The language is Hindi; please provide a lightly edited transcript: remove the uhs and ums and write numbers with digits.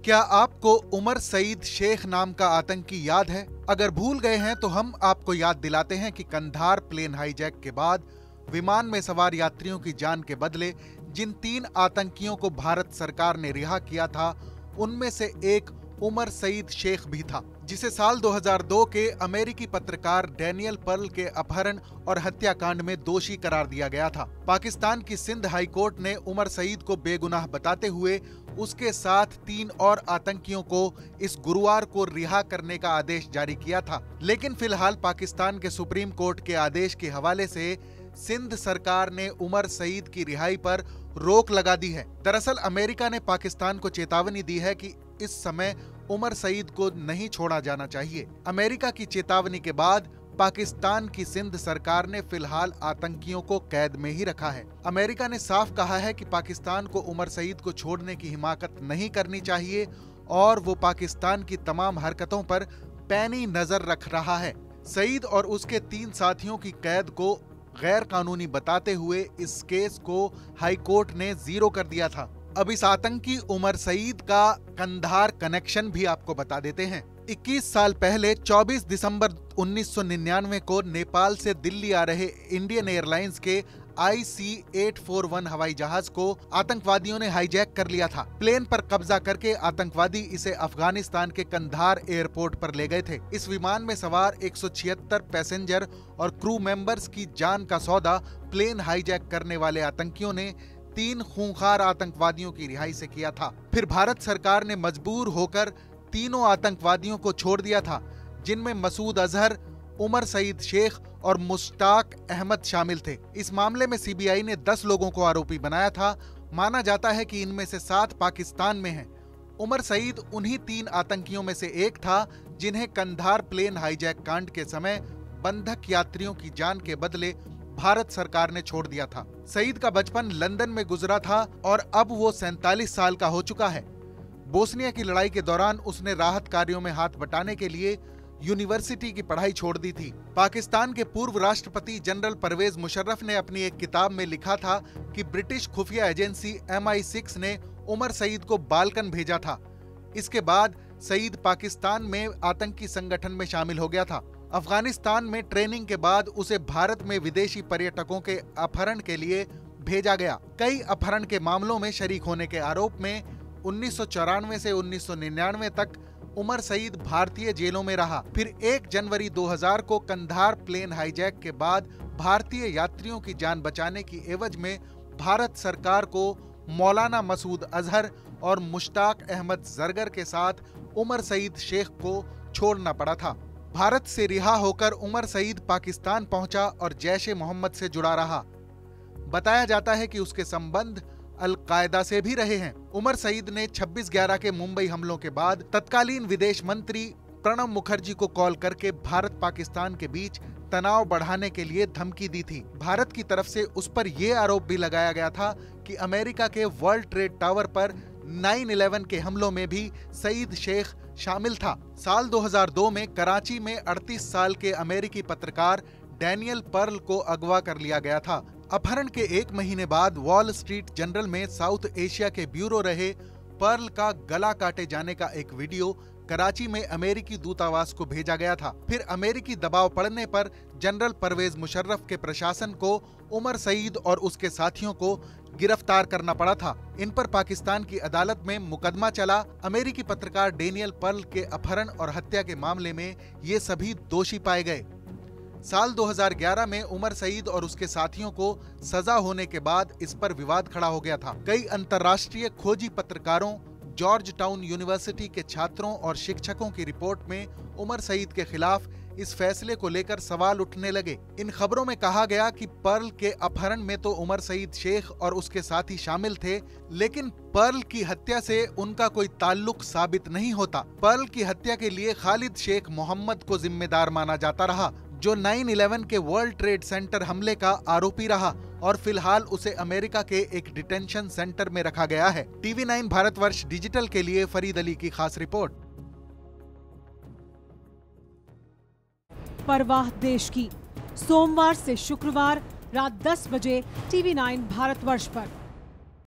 क्या आपको उमर सईद शेख नाम का आतंकी याद है? अगर भूल गए हैं तो हम आपको याद दिलाते हैं कि कंधार प्लेन हाईजैक के बाद विमान में सवार यात्रियों की जान के बदले जिन 3 आतंकियों को भारत सरकार ने रिहा किया था, उनमें से एक उमर सईद शेख भी था, जिसे साल 2002 के अमेरिकी पत्रकार डैनियल पर्ल के अपहरण और हत्याकांड में दोषी करार दिया गया था। पाकिस्तान की सिंध हाई कोर्ट ने उमर सईद को बेगुनाह बताते हुए उसके साथ 3 और आतंकियों को इस गुरुवार को रिहा करने का आदेश जारी किया था। लेकिन फिलहाल पाकिस्तान के सुप्रीम कोर्ट के आदेश के हवाले से सिंध सरकार ने उमर सईद की रिहाई पर रोक लगा दी है। दरअसल अमेरिका ने पाकिस्तान को चेतावनी दी है कि इस समय उमर सईद को नहीं छोड़ा जाना चाहिए। अमेरिका की चेतावनी के बाद पाकिस्तान की सिंध सरकार ने फिलहाल आतंकियों को कैद में ही रखा है। अमेरिका ने साफ कहा है कि पाकिस्तान को उमर सईद को छोड़ने की हिमाकत नहीं करनी चाहिए और वो पाकिस्तान की तमाम हरकतों पर पैनी नजर रख रहा है। सईद और उसके 3 साथियों की कैद को गैर कानूनी बताते हुए इस केस को हाई कोर्ट ने 0 कर दिया था। अब इस आतंकी उमर सईद का कंधार कनेक्शन भी आपको बता देते हैं। 21 साल पहले 24 दिसंबर 1999 को नेपाल से दिल्ली आ रहे इंडियन एयरलाइंस के IC-841 हवाई जहाज को आतंकवादियों ने हाईजैक कर लिया था। प्लेन पर कब्जा करके आतंकवादी इसे अफगानिस्तान के कंधार एयरपोर्ट पर ले गए थे। इस विमान में सवार 176 पैसेंजर और क्रू मेंबर्स की जान का सौदा प्लेन हाईजैक करने वाले आतंकियों ने 3 खूंखार आतंकवादियों की रिहाई से किया था। फिर भारत सरकार ने मजबूर होकर तीनों आतंकवादियों को छोड़ दिया था, जिनमें मसूद अजहर, उमर सईद शेख और मुश्ताक अहमद शामिल थे। इस मामले में सीबीआई ने 10 लोगों को आरोपी बनाया था। माना जाता है कि इनमें से 7 पाकिस्तान में हैं। उमर सईद उन्हीं 3 आतंकियों में से एक था जिन्हें कंधार प्लेन हाईजैक कांड के समय बंधक यात्रियों की जान के बदले भारत सरकार ने छोड़ दिया था। सईद का बचपन लंदन में गुजरा था और अब वो 47 साल का हो चुका है। बोस्निया की लड़ाई के दौरान उसने राहत कार्यों में हाथ बटाने के लिए यूनिवर्सिटी की पढ़ाई छोड़ दी थी। पाकिस्तान के पूर्व राष्ट्रपति जनरल परवेज मुशर्रफ ने अपनी एक किताब में लिखा था कि ब्रिटिश खुफिया एजेंसी MI6 ने उमर सईद को बाल्कन भेजा था। इसके बाद सईद पाकिस्तान में आतंकी संगठन में शामिल हो गया था। अफगानिस्तान में ट्रेनिंग के बाद उसे भारत में विदेशी पर्यटकों के अपहरण के लिए भेजा गया। कई अपहरण के मामलों में शरीक होने के आरोप में 1994 से 1999 तक उमर सईद भारतीय जेलों में रहा। फिर 1 जनवरी 2000 को कंधार प्लेन हाईजैक के बाद भारतीय यात्रियों की जान बचाने की एवज में भारत सरकार को मौलाना मसूद अजहर और मुश्ताक अहमद जरगर के साथ उमर सईद शेख को छोड़ना पड़ा था। भारत से रिहा होकर उमर सईद पाकिस्तान पहुंचा और जैश ए मोहम्मद से जुड़ा रहा। बताया जाता है कि उसके संबंध अल-कायदा से भी रहे हैं। उमर सईद ने 26/11 के मुंबई हमलों के बाद तत्कालीन विदेश मंत्री प्रणब मुखर्जी को कॉल करके भारत पाकिस्तान के बीच तनाव बढ़ाने के लिए धमकी दी थी। भारत की तरफ से उस पर यह आरोप भी लगाया गया था कि अमेरिका के वर्ल्ड ट्रेड टावर पर 9/11 के हमलों में भी सईद शेख शामिल था। साल 2002 में कराची में 38 साल के अमेरिकी पत्रकार डैनियल पर्ल को अगवा कर लिया गया था। अपहरण के 1 महीने बाद वॉल स्ट्रीट जर्नल में साउथ एशिया के ब्यूरो रहे पर्ल का गला काटे जाने का एक वीडियो कराची में अमेरिकी दूतावास को भेजा गया था। फिर अमेरिकी दबाव पड़ने पर जनरल परवेज मुशर्रफ के प्रशासन को उमर सईद और उसके साथियों को गिरफ्तार करना पड़ा था। इन पर पाकिस्तान की अदालत में मुकदमा चला। अमेरिकी पत्रकार डैनियल पर्ल के अपहरण और हत्या के मामले में ये सभी दोषी पाए गए। साल 2011 में उमर सईद और उसके साथियों को सजा होने के बाद इस पर विवाद खड़ा हो गया था। कई अंतर्राष्ट्रीय खोजी पत्रकारों, जॉर्ज टाउन यूनिवर्सिटी के छात्रों और शिक्षकों की रिपोर्ट में उमर सईद के खिलाफ इस फैसले को लेकर सवाल उठने लगे। इन खबरों में कहा गया कि पर्ल के अपहरण में तो उमर सईद शेख और उसके साथी शामिल थे, लेकिन पर्ल की हत्या से उनका कोई ताल्लुक साबित नहीं होता। पर्ल की हत्या के लिए खालिद शेख मोहम्मद को जिम्मेदार माना जाता रहा, जो 9/11 के वर्ल्ड ट्रेड सेंटर हमले का आरोपी रहा और फिलहाल उसे अमेरिका के एक डिटेंशन सेंटर में रखा गया है। TV9 भारतवर्ष डिजिटल के लिए फरीद अली की खास रिपोर्ट। परवाह देश की, सोमवार से शुक्रवार रात 10 बजे TV9 भारतवर्ष पर।